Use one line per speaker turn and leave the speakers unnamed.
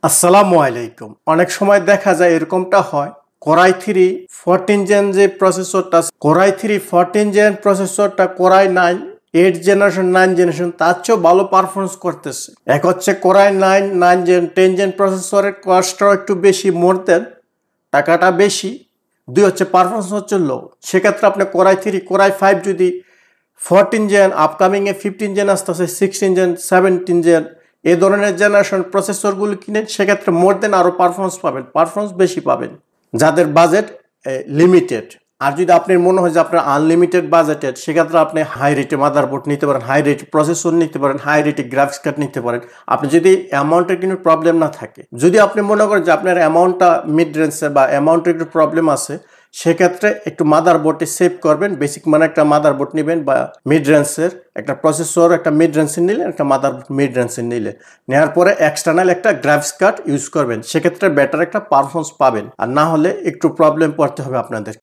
আসসালামু আলাইকুম। অনেক সময় দেখা যায় এরকমটা হয়, কোরাই 3 14 জেন যে প্রসেসরটা, কোরাই 3 14 জেন প্রসেসরটা কোরাই 9 8 জেনারেশন 9 জেনারেশন তার চেয়েও ভালো পারফরমেন্স করতেছে। এক হচ্ছে কোরাই 9 9 জেন 10 জেন প্রসেসরের কস্টটাও একটু বেশি, মোর দেন টাকাটা বেশি। দুই হচ্ছে পারফরমেন্স হচ্ছে লো। সেক্ষেত্রে আপনি কোরাই 3 কোরাই 5 যদি 14 জেন, আপকামিংয়ে 15 জেন আসতেছে, 16 জেন 17 জেন এই ধরনের জেনারেশন প্রসেসরগুলো কিনেন, সেক্ষেত্রে মোর দেন আরও পারফরমেন্স বেশি পাবেন যাদের বাজেট লিমিটেড। আর যদি আপনার মনে হয় যে আপনার আনলিমিটেড বাজেটেড, সেক্ষেত্রে আপনি হাই রেটে মাদারবোর্ড নিতে পারেন, হাই রেটে প্রসেসর নিতে পারেন, হাই রেটে গ্রাফিক্স কার্ড নিতে পারেন। আপনি যদি অ্যামাউন্টের কোনো প্রবলেম না থাকে, যদি আপনি মনে করেন যে আপনার অ্যামাউন্টটা মিড রেঞ্জে বা অ্যামাউন্টের একটু প্রবলেম আছে, সেক্ষেত্রে একটু মাদারবোর্ডে সেভ করবেন। বেসিক মানে একটা মাদারবোর্ড নেবেন বা মিড রেঞ্জের একটা প্রসেসর, একটা মিড রেঞ্জের নিলে, একটা মাদারবোর্ড মিড রেঞ্জের নিলে, নেওয়ার পরে এক্সটার্নাল একটা গ্রাফিক্স কার্ড ইউজ করবেন, সেক্ষেত্রে বেটার একটা পারফরমেন্স পাবেন। আর না হলে একটু প্রবলেম পড়তে হবে আপনাদের।